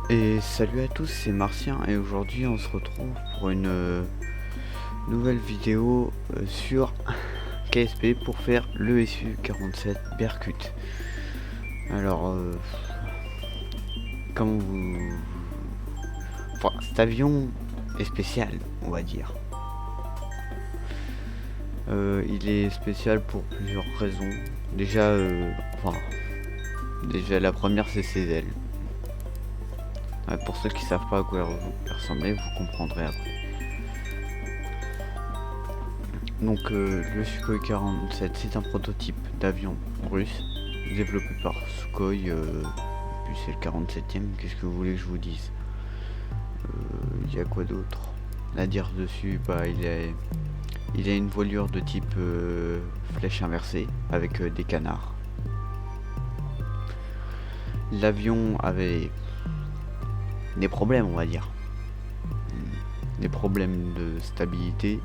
Et salut à tous, c'est Martien et aujourd'hui on se retrouve pour une nouvelle vidéo sur KSP pour faire le SU-47 Berkut. Alors, comme vous... Enfin, cet avion est spécial, on va dire. Il est spécial pour plusieurs raisons. Déjà, déjà la première c'est ses ailes. Pour ceux qui savent pas à quoi elle ressemblait, vous comprendrez après. Donc le Sukhoi 47 c'est un prototype d'avion russe développé par Sukhoi, puis c'est le 47e, qu'est-ce que vous voulez que je vous dise. Il y a quoi d'autre à dire dessus? Bah il a une voilure de type flèche inversée avec des canards. L'avion avait des problèmes, on va dire, des problèmes de stabilité.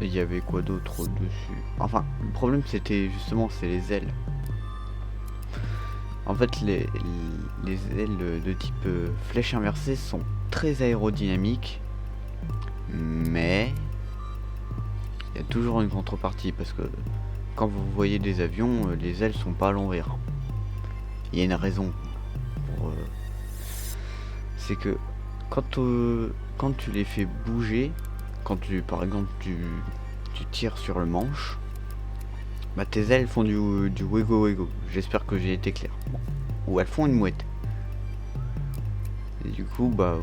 Il y avait quoi d'autre dessus? Enfin, le problème c'était justement c'est les ailes. En fait, les ailes de type flèche inversée sont très aérodynamiques, mais il y a toujours une contrepartie parce que quand vous voyez des avions, les ailes sont pas à l'envers. Il y a une raison. C'est que quand tu les fais bouger, quand tu par exemple tu tires sur le manche, bah tes ailes font du wego wego. J'espère que j'ai été clair. Bon. Ou elles font une mouette. Et du coup, bah,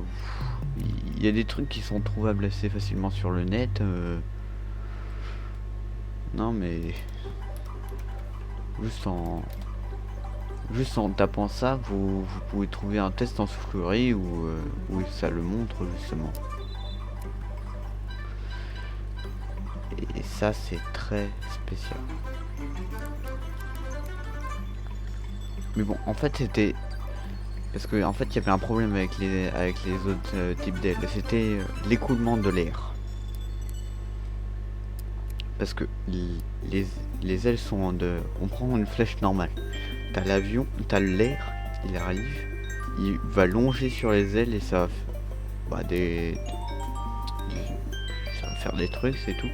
il y a des trucs qui sont trouvables assez facilement sur le net. Non mais juste en tapant ça, vous pouvez trouver un test en soufflerie où ça le montre justement. Et ça c'est très spécial. Mais bon, en fait c'était parce que en fait il y avait un problème avec les autres types d'ailes. C'était l'écoulement de l'air. Parce que les ailes sont on prend une flèche normale. T'as l'avion, t'as l'air, il arrive, il va longer sur les ailes et ça va, bah, ça va faire des trucs, c'est tout.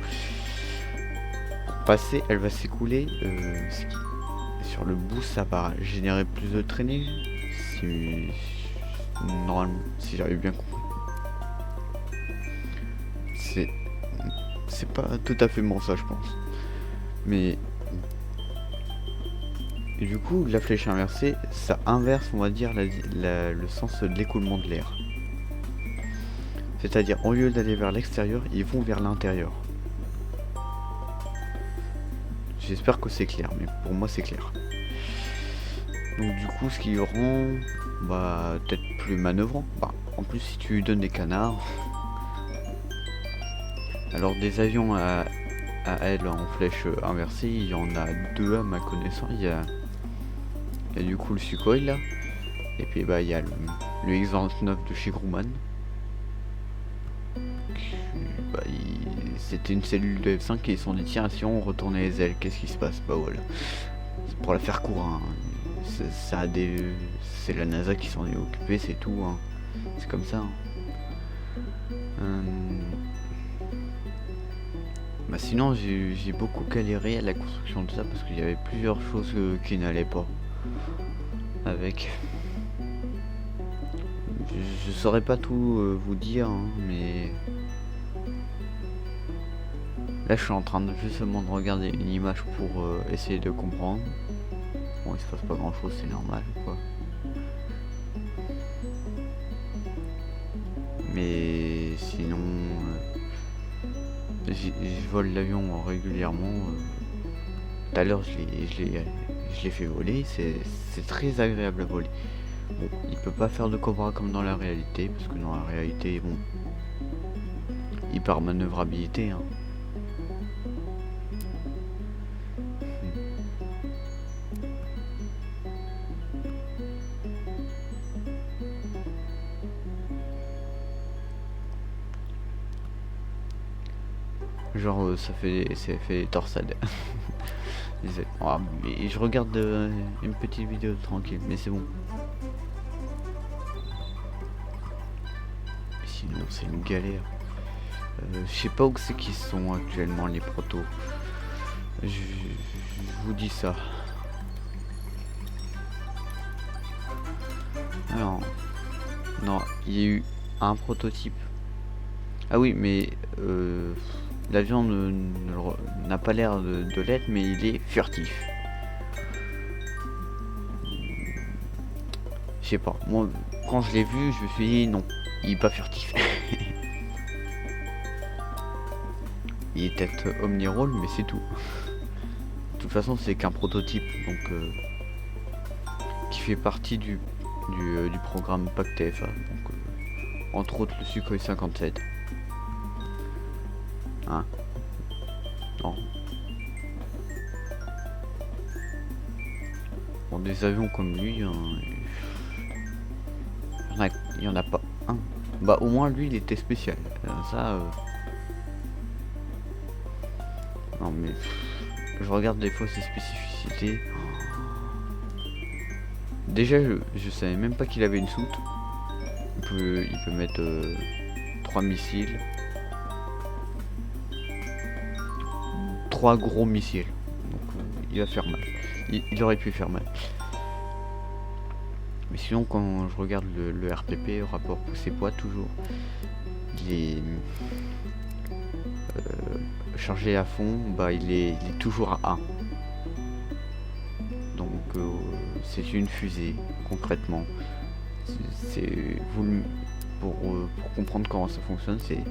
Pour passer, elle va s'écouler. Sur le bout, ça va générer plus de traînée. Normalement, si j'avais bien compris. C'est pas tout à fait bon ça, je pense. Mais et du coup, la flèche inversée, ça inverse, on va dire, le sens de l'écoulement de l'air. C'est-à-dire, au lieu d'aller vers l'extérieur, ils vont vers l'intérieur. J'espère que c'est clair, mais pour moi c'est clair. Donc du coup, ce qui rend, bah, peut-être plus manœuvrant. Bah, en plus, si tu lui donnes des canards, alors des avions à ailes en flèche inversée, il y en a deux à ma connaissance. Il y a du coup le Sukhoi là, et puis bah il y a le X-29 de chez Grumman. Bah, c'était une cellule de F5 et ils se sont dit tiens, si on retournait les ailes, qu'est-ce qui se passe? Bah voilà, pour la faire court, hein. C'est la NASA qui s'en est occupée, c'est tout, hein. C'est comme ça, hein. Bah sinon j'ai beaucoup galéré à la construction de ça parce qu'il y avait plusieurs choses qui n'allaient pas avec. Je saurais pas tout vous dire, hein, mais là je suis en train de justement de regarder une image pour essayer de comprendre. Bon, il se passe pas grand chose, c'est normal quoi. Mais sinon je vole l'avion régulièrement. Tout à l'heure je l'ai fait voler, c'est très agréable à voler. Bon, il peut pas faire de cobra comme dans la réalité, parce que dans la réalité, bon, hyper manœuvrabilité, hein. Genre ça fait des torsades. Ah, mais je regarde une petite vidéo tranquille, mais c'est bon. Sinon c'est une galère. Je sais pas où c'est qu'ils sont actuellement les protos. Je vous dis ça. Alors, non, il y a eu un prototype. Ah oui, mais l'avion n'a pas l'air de l'être, mais il est furtif. Je sais pas, moi quand je l'ai vu, je me suis dit non, il est pas furtif. Il est peut-être omni-rôle, mais c'est tout. De toute façon, c'est qu'un prototype, donc qui fait partie du programme Pacte TFA, donc entre autres le Sukhoi 57. Hein? Non. Bon, des avions comme lui, il y en a pas un. Bah au moins lui il était spécial. Ça. Non mais je regarde des fois ses spécificités. Déjà je savais même pas qu'il avait une soute. Il peut mettre 3 missiles. 3 gros missiles. Donc il va faire mal. Il aurait pu faire mal. Mais sinon quand je regarde le RPP, le rapport poussé-poids toujours, il est chargé à fond, bah il est toujours à 1. Donc c'est une fusée concrètement. C'est pour comprendre comment ça fonctionne, c'est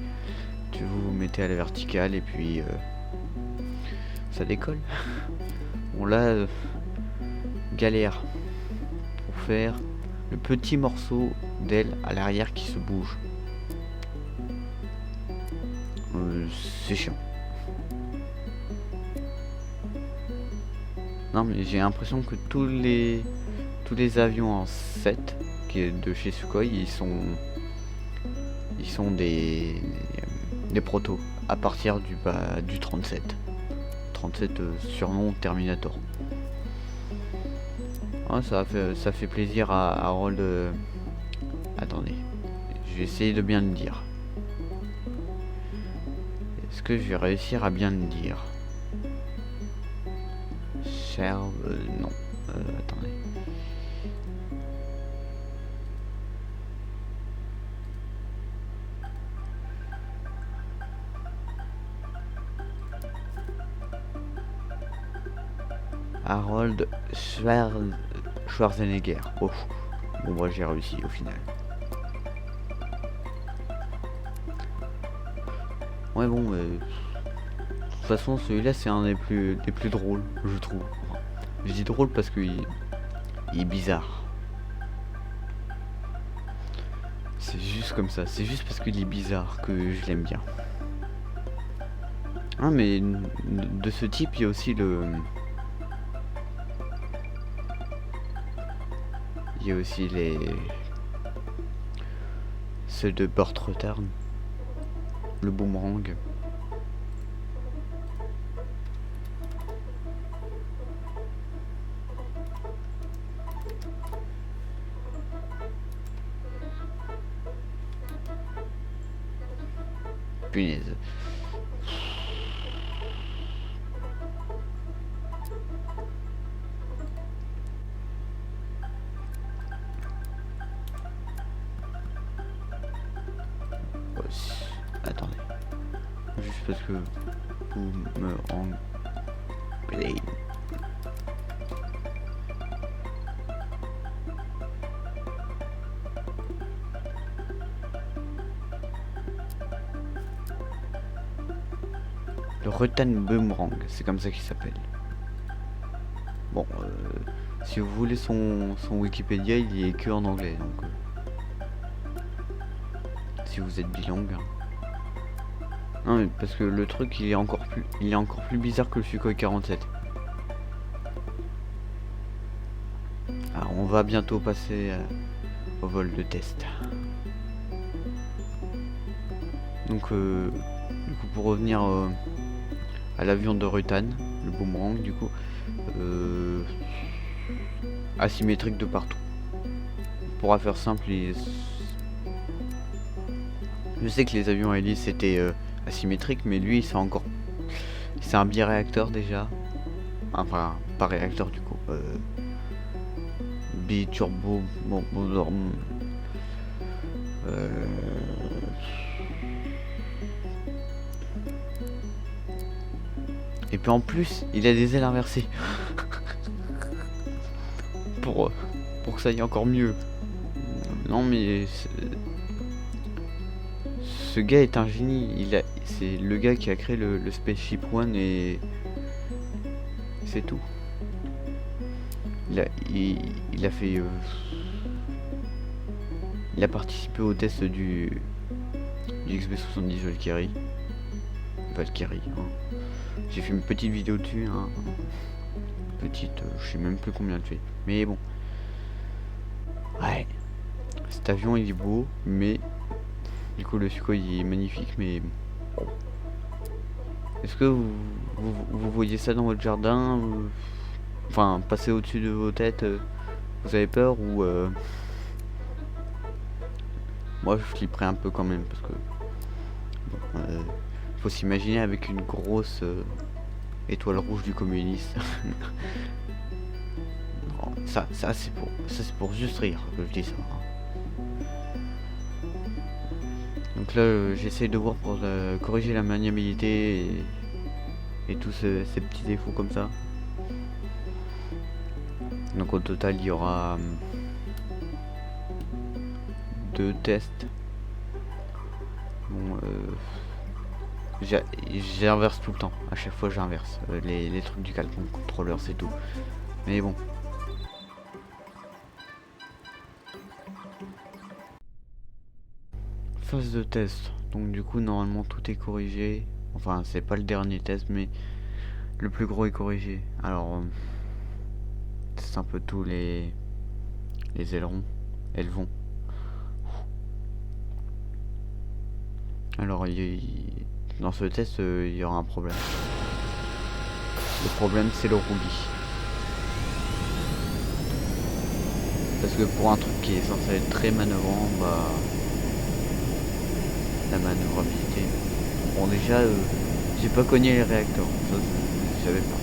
vous vous mettez à la verticale et puis ça décolle. Bon là galère pour faire le petit morceau d'aile à l'arrière qui se bouge. C'est chiant. Non mais j'ai l'impression que tous les avions en 7 qui est de chez Sukhoi, ils sont des protos à partir du 37. 37 surnom Terminator. Ah, ça fait plaisir à Harold. Attendez, je vais essayer de bien le dire. Est-ce que je vais réussir à bien le dire? Cher, non. Attendez. Harold Schwarzenegger. Oh. Bon, moi j'ai réussi au final. Ouais, bon, de toute façon, celui-là c'est un des plus drôles, je trouve. Enfin, je dis drôle parce qu'il est bizarre. C'est juste comme ça, c'est juste parce qu'il est bizarre que je l'aime bien. Ah, mais de ce type, il y a aussi il y a aussi ceux de Burt Return, le boomerang. Punaise. Attendez. Juste parce que vous me embellez. Le Rutan Boomerang, c'est comme ça qu'il s'appelle. Bon, si vous voulez son Wikipédia, il est que en anglais, donc si vous êtes bilingue. Non, mais parce que le truc, il est encore plus bizarre que le Sukhoi 47. Alors, on va bientôt passer au vol de test. Donc, du coup, pour revenir à l'avion de Rutan, le boomerang, du coup, asymétrique de partout. Pour faire simple, je sais que les avions à hélice c'était asymétrique, mais lui c'est un biréacteur déjà. Enfin, pas réacteur du coup. Biturbo. Et puis en plus, il a des ailes inversées. pour que ça aille encore mieux. Non mais ce gars est un génie. C'est le gars qui a créé le Spaceship One et c'est tout. Il a fait. Il a participé au test du XB70 Valkyrie. Hein. J'ai fait une petite vidéo dessus. Hein. Petite, je sais même plus combien elle fait. Mais bon. Ouais. Cet avion il est beau, mais du coup le Sukhoi il est magnifique, mais bon. Est-ce que vous voyez ça dans votre jardin enfin, passer au-dessus de vos têtes, vous avez peur ou moi je flipperais un peu quand même parce que bon, faut s'imaginer avec une grosse étoile rouge du communiste. Non, ça c'est pour juste rire que je dis ça. Donc là j'essaie de voir pour corriger la maniabilité et tous ces petits défauts comme ça. Donc au total il y aura 2 tests. Bon, j'inverse tout le temps, à chaque fois j'inverse les trucs du Capcom Controller, c'est tout. Mais bon. Phase de test, donc du coup normalement tout est corrigé. Enfin c'est pas le dernier test mais le plus gros est corrigé. Alors c'est un peu tous les ailerons, ailerons. Alors dans ce test il y aura un problème. Le problème c'est le roulis. Parce que pour un truc qui est censé être très manœuvrant, bah la manœuvrabilité. Bon déjà j'ai pas cogné les réacteurs, ça je savais pas.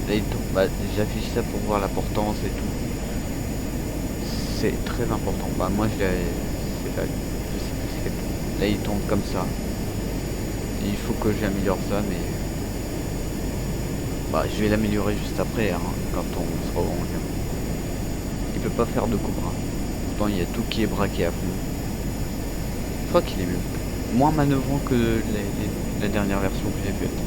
Là bah, j'affiche ça pour voir la portance et tout. C'est très important. Bah moi je sais pas, je sais plus c'est quel. Là il tombe comme ça. Et il faut que j'améliore ça mais bah je vais l'améliorer juste après hein, quand on sera au rangement. Il peut pas faire de coup bras. Pourtant il y a tout qui est braqué à fond. Je crois qu'il est même moins manœuvrant que la dernière version que j'ai faite.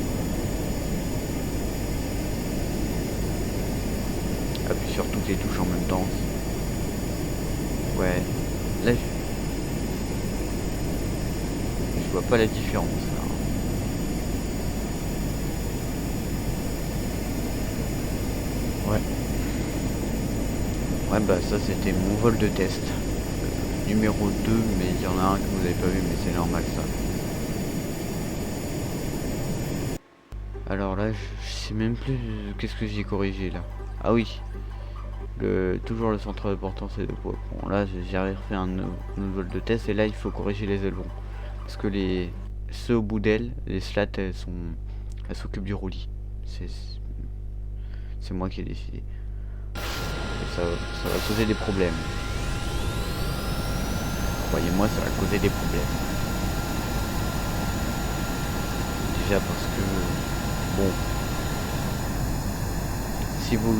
Appuie sur toutes les touches en même temps. Ouais. Là je vois pas la différence là. Ouais. Ouais bah ça c'était mon vol de test. Numéro 2, mais il y en a un que vous avez pas vu mais c'est normal ça. Alors là je sais même plus qu'est-ce que j'ai corrigé là. Ah oui. Toujours le centre de portance et de poids. Bon là j'ai refait un vol de test et là il faut corriger les ailerons. Parce que ceux au bout d'elles, les slats elles s'occupent du roulis. C'est moi qui ai décidé. Et ça va causer des problèmes. Croyez-moi, ça va causer des problèmes. Déjà parce que bon, si vous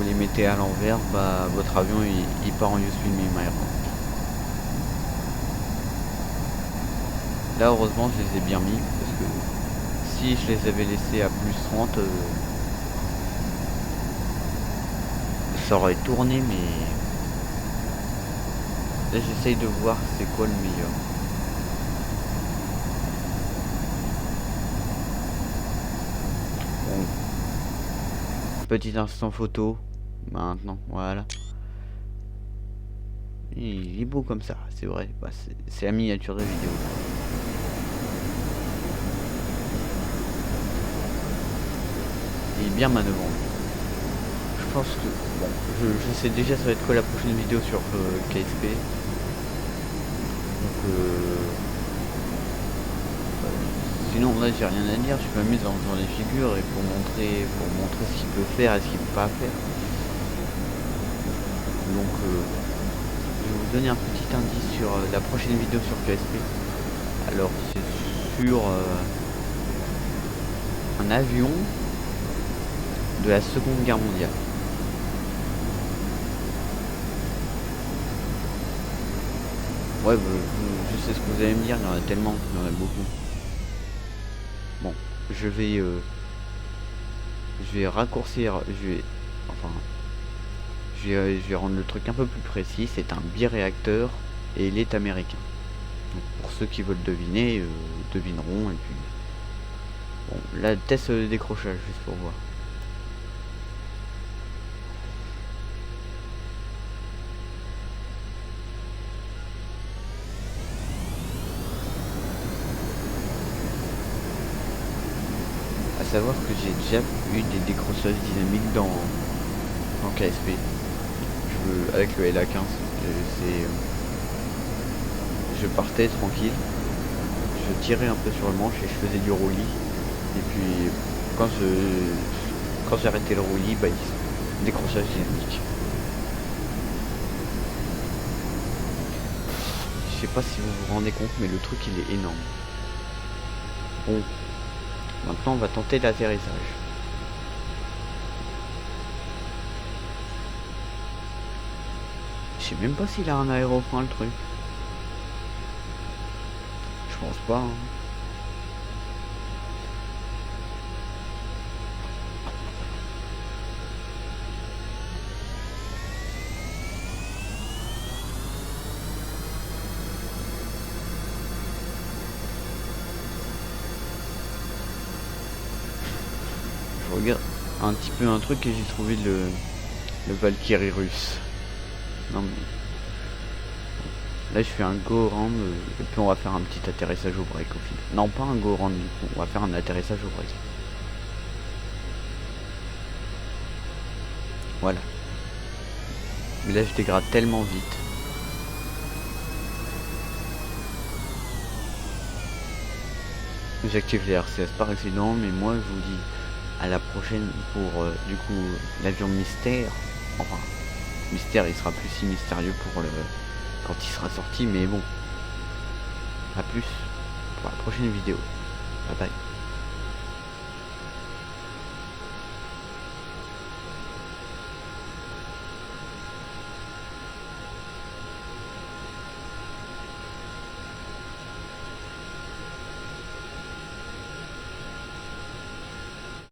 les mettez à l'envers, bah votre avion il part en Use Film My Airport. Là heureusement je les ai bien mis parce que si je les avais laissés à plus 30 ça aurait tourné mais là j'essaye de voir c'est quoi le meilleur. Bon. Petit instant photo. Maintenant, voilà. Il est beau comme ça, c'est vrai. Bah, c'est la miniature de vidéo. Il est bien manœuvrant. pense que bon, je sais déjà ça va être quoi la prochaine vidéo sur KSP. Donc sinon là j'ai rien à dire, je m'amuse en faisant les figures et pour montrer ce qu'il peut faire et ce qu'il peut pas faire. Donc je vais vous donner un petit indice sur la prochaine vidéo sur KSP. Alors c'est sur un avion de la Seconde Guerre mondiale. Ouais, je sais ce que vous allez me dire, il y en a tellement, il y en a beaucoup. Bon, je vais raccourcir, je vais rendre le truc un peu plus précis. C'est un biréacteur et il est américain. Donc, pour ceux qui veulent deviner, devineront. Et puis, bon, là, test de décrochage juste pour voir. À savoir que j'ai déjà eu des décrochages dynamiques dans KSP. Avec le LA15, je partais tranquille, je tirais un peu sur le manche et je faisais du roulis. Et puis quand j'arrêtais le roulis, bah, décrochage dynamique. Je sais pas si vous vous rendez compte, mais le truc il est énorme. Bon, maintenant on va tenter l'atterrissage. Je sais même pas s'il a un aérofrein le truc. Je pense pas. Hein. Je regarde un petit peu un truc et j'ai trouvé le Valkyrie russe. Non mais là je fais un go round et puis on va faire un petit atterrissage au break au final. Non, pas un go round du coup, on va faire un atterrissage au break. Voilà. Mais là je dégrade tellement vite. J'active les RCS par accident, mais moi je vous dis à la prochaine pour du coup l'avion mystère. Enfin, mystère il sera plus si mystérieux pour quand il sera sorti, mais bon. A plus pour la prochaine vidéo. Bye bye.